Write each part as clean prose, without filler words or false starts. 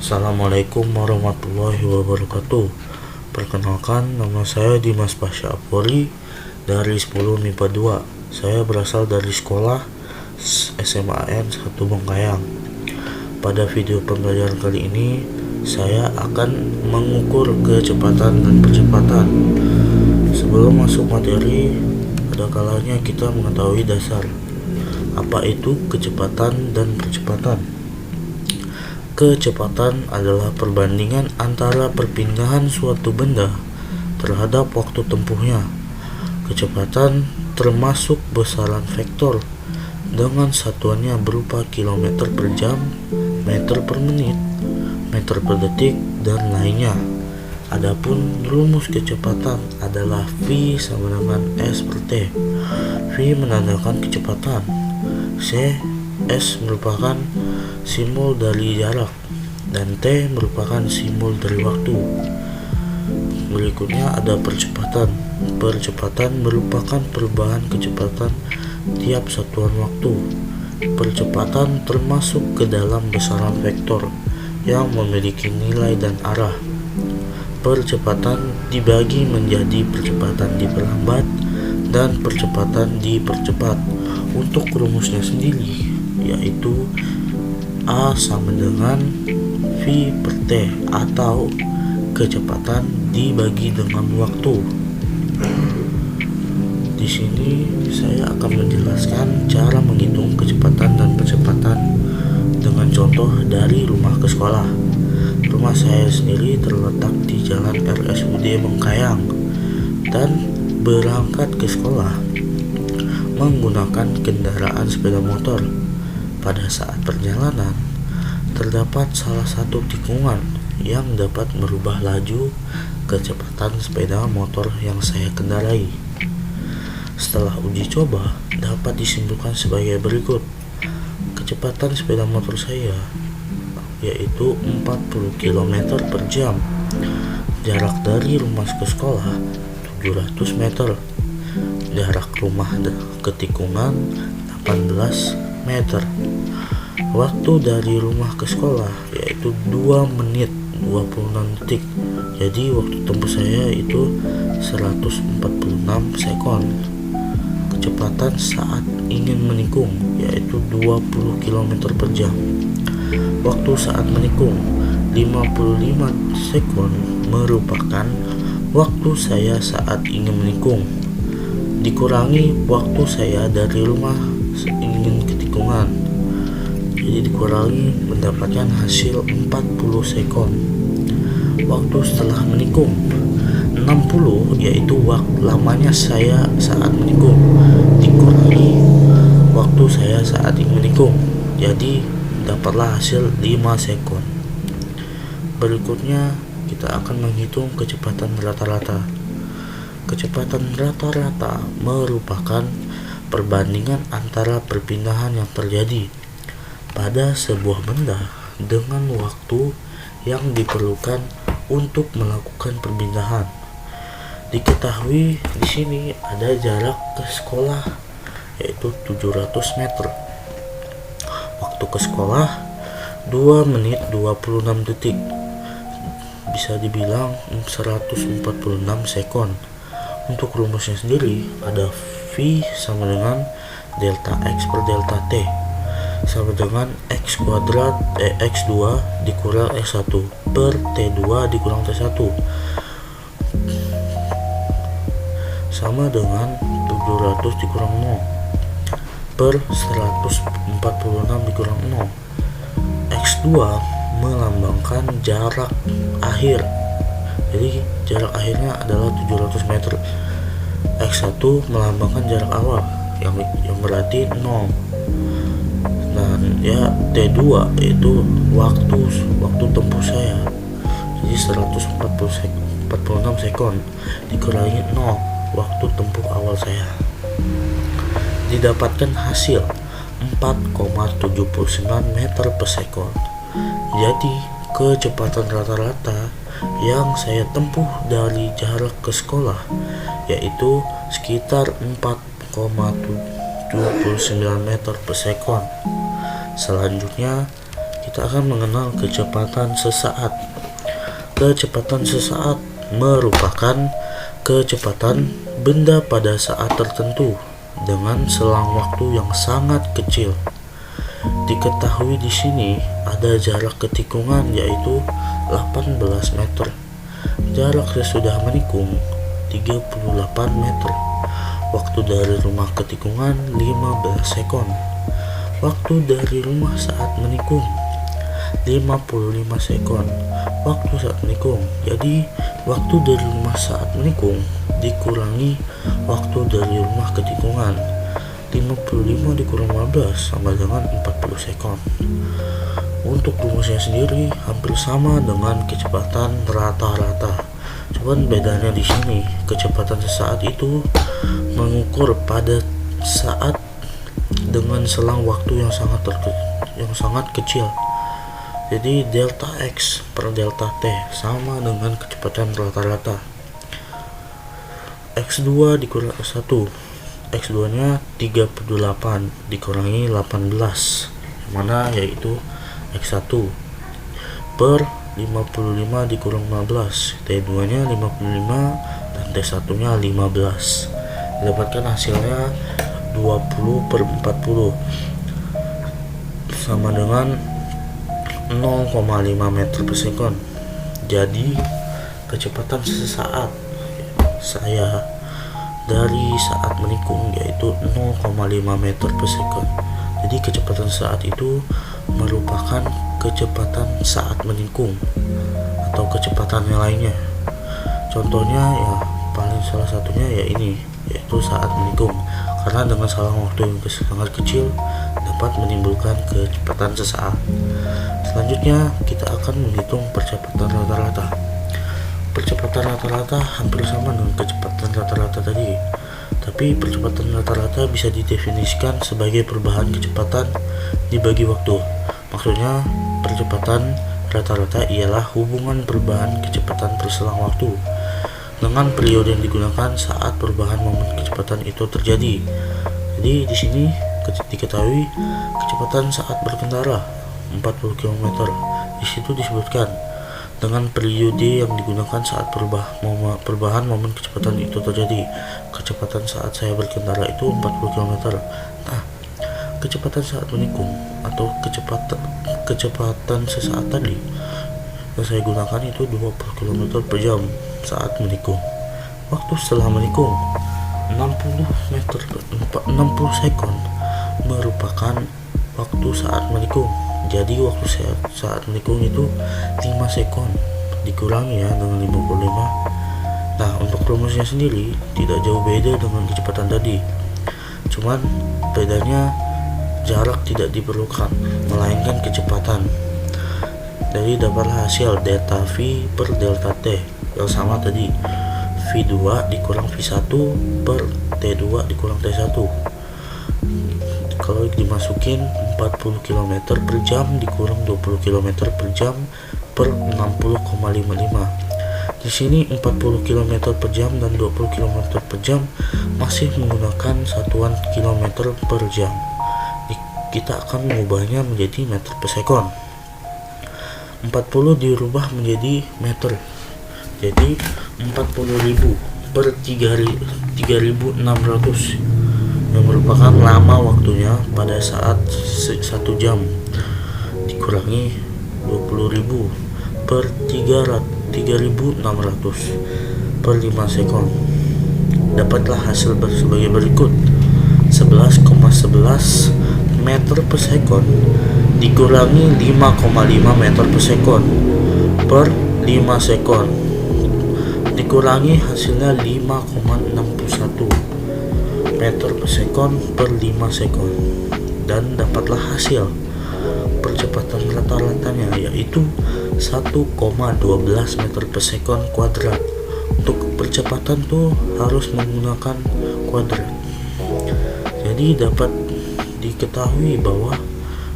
Assalamualaikum warahmatullahi wabarakatuh. Perkenalkan, nama saya Dimas Pasha Apori dari 10 MIPA 2. Saya berasal dari sekolah SMAN 1 Bengkayang. Pada video pembelajaran kali ini, saya akan mengukur kecepatan dan percepatan. Sebelum masuk materi, ada kalanya kita mengetahui dasar. Apa itu kecepatan dan percepatan? Kecepatan adalah perbandingan antara perpindahan suatu benda terhadap waktu tempuhnya. Kecepatan termasuk besaran vektor dengan satuannya berupa kilometer per jam, meter per menit, meter per detik, dan lainnya. Adapun rumus kecepatan adalah V sama dengan S per T. V menandakan kecepatan, S merupakan simbol dari jarak, dan T merupakan simbol dari waktu. Berikutnya ada percepatan. Percepatan merupakan perubahan kecepatan tiap satuan waktu. Percepatan termasuk ke dalam besaran vektor yang memiliki nilai dan arah. Percepatan dibagi menjadi percepatan diperlambat dan percepatan dipercepat. Untuk rumusnya sendiri, yaitu A sama dengan V per T, atau kecepatan dibagi dengan waktu. Di sini saya akan menjelaskan cara menghitung kecepatan dan percepatan dengan contoh dari rumah ke sekolah. Rumah saya sendiri terletak di Jalan RSUD Bengkayang, dan berangkat ke sekolah menggunakan kendaraan sepeda motor. Pada saat perjalanan, terdapat salah satu tikungan yang dapat merubah laju kecepatan sepeda motor yang saya kendarai. Setelah uji coba, dapat disimpulkan sebagai berikut. Kecepatan sepeda motor saya yaitu 40 km per jam. Jarak dari rumah ke sekolah 700 meter. Jarak rumah ke tikungan 18 meter. Waktu dari rumah ke sekolah yaitu 2 menit 26 detik. Jadi waktu tempuh saya itu 146 sekon. Kecepatan saat ingin menikung yaitu 20 km per jam. Waktu saat menikung 55 sekon merupakan waktu saya saat ingin menikung, dikurangi waktu saya dari rumah ingin ke tikungan, jadi dikurangi mendapatkan hasil 40 sekon. Waktu setelah menikung 60, yaitu waktu lamanya saya saat menikung, dikurangi waktu saya saat ingin menikung, jadi dapatlah hasil 5 sekon. Berikutnya kita akan menghitung kecepatan rata-rata. Kecepatan rata-rata merupakan perbandingan antara perpindahan yang terjadi pada sebuah benda dengan waktu yang diperlukan untuk melakukan perpindahan. Diketahui di sini ada jarak ke sekolah yaitu 700 meter. Waktu ke sekolah 2 menit 26 detik. Bisa dibilang 146 sekon. Untuk rumusnya sendiri ada V sama dengan delta X per delta T sama dengan X kuadrat X2 dikurang X1 per T2 dikurang T1 sama dengan 700 dikurang 0 per 146 dikurang 0. X2 melambangkan jarak akhir, jadi jarak akhirnya adalah 700 meter. X1 melambangkan jarak awal yang berarti 0. Dan ya T2 itu waktu tempuh saya, jadi 146 sekon dikurangi 0 waktu tempuh awal saya, didapatkan hasil 4,79 meter per sekon. Jadi kecepatan rata-rata yang saya tempuh dari jarak ke sekolah yaitu sekitar 4,79 meter per sekon. Selanjutnya kita akan mengenal kecepatan sesaat. Kecepatan sesaat merupakan kecepatan benda pada saat tertentu dengan selang waktu yang sangat kecil. Diketahui di sini ada jarak ke tikungan yaitu 18 meter. Jarak sesudah menikung 38 meter. Waktu dari rumah ke tikungan 15 sekon. Waktu dari rumah saat menikung 55 sekon. Waktu saat menikung. Jadi waktu dari rumah saat menikung dikurangi waktu dari rumah ke tikungan. 55 dikurang 15 sama dengan 40 sekon. Untuk rumusnya sendiri hampir sama dengan kecepatan rata-rata. Cuman bedanya di sini, kecepatan sesaat itu mengukur pada saat dengan selang waktu yang sangat kecil. Jadi delta X per delta T sama dengan kecepatan rata-rata. X2 dikurangi 1. X2 nya 38 dikurangi 18, yang mana yaitu X1 per 55 dikurang 15. T2 nya 55 dan T1 nya 15. Dapatkan hasilnya 20 per 40 sama dengan 0,5 meter per sekon. Jadi kecepatan sesaat saya dari saat menikung yaitu 0,5 meter per sekon. Jadi kecepatan saat itu merupakan kecepatan saat menikung atau kecepatan yang lainnya. Contohnya ya paling salah satunya ya ini, yaitu saat menikung, karena dengan salang waktu yang sangat kecil dapat menimbulkan kecepatan sesaat. Selanjutnya kita akan menghitung percepatan rata-rata. Percepatan rata-rata hampir sama dengan kecepatan rata-rata tadi, tapi percepatan rata-rata bisa didefinisikan sebagai perubahan kecepatan dibagi waktu. Maksudnya percepatan rata-rata ialah hubungan perubahan kecepatan perselang waktu dengan periode yang digunakan saat perubahan momen kecepatan itu terjadi. Jadi di sini diketahui kecepatan saat berkendara 40 km. Di situ disebutkan dengan periode yang digunakan saat perubahan momen kecepatan itu terjadi. Kecepatan saat saya berkendara itu 40 km. Nah, kecepatan saat menikung atau kecepatan sesaat tadi yang saya gunakan itu 20 km per jam saat menikung. Waktu setelah menikung 60 sekon merupakan waktu saat menikung. Jadi waktu saat menikung itu 5 sekon dikurangi ya dengan 55. Nah, untuk rumusnya sendiri tidak jauh beda dengan kecepatan tadi. Cuman bedanya jarak tidak diperlukan, melainkan kecepatan. Jadi dapatlah hasil delta V per delta T yang sama tadi, V2 dikurang V1 per T2 dikurang T1. Kalau dimasukin 40 km per jam dikurang 20 km per jam per 60,55. Di sini 40 km per jam dan 20 km per jam masih menggunakan satuan km per jam. Kita akan mengubahnya menjadi meter per sekon. 40 dirubah menjadi meter. Jadi 40.000 per 3.600 yang merupakan lama waktunya pada saat 1 jam dikurangi 20.000 per 3.600 per 5 sekon. Dapatlah hasil sebagai berikut: 11,11 meter per sekon dikurangi 5,5 meter per sekon per 5 sekon dikurangi hasilnya 5,61 meter per sekon per 5 sekon, dan dapatlah hasil percepatan rata-ratanya yaitu 1,12 meter per sekon kuadrat. Untuk percepatan tuh harus menggunakan kuadrat. Jadi dapat diketahui bahwa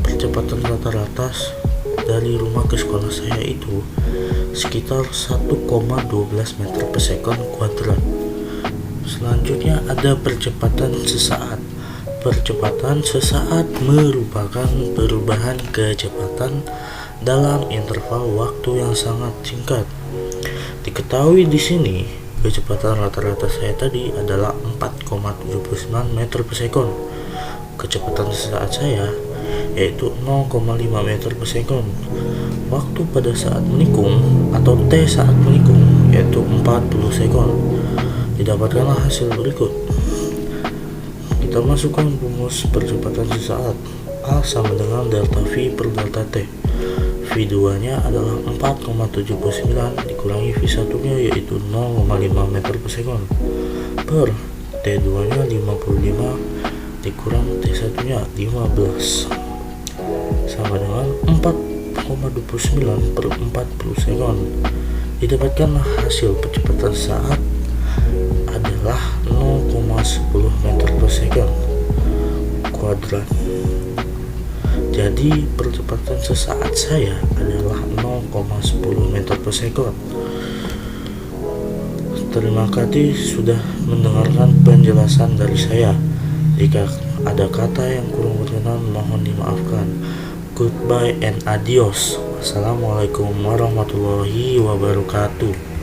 percepatan rata-rata dari rumah ke sekolah saya itu sekitar 1,12 meter per sekon kuadrat. Selanjutnya ada percepatan sesaat. Percepatan sesaat merupakan perubahan kecepatan dalam interval waktu yang sangat singkat. Diketahui di sini, kecepatan rata-rata saya tadi adalah 4,79 meter per sekon. Kecepatan sesaat saya yaitu 0,5 meter per sekon. Waktu pada saat menikung atau T saat menikung yaitu 40 sekon. Didapatkanlah hasil berikut. Kita masukkan rumus percepatan sesaat. A sama dengan delta V per delta T. V2 nya adalah 4,79 dikurangi V1 nya yaitu 0,5 meter per sekon per T2 nya 55 dikurang T1 nya 15 sama dengan 4,29 per 40 sekon. Didapatkanlah hasil percepatan saat adalah 0,10 meter per sekon kuadrat. Jadi percepatan sesaat saya adalah 0,10 meter per sekon. Terima kasih sudah mendengarkan penjelasan dari saya. Jika ada kata yang kurang berkenan mohon dimaafkan. Goodbye and adios. Wassalamualaikum warahmatullahi wabarakatuh.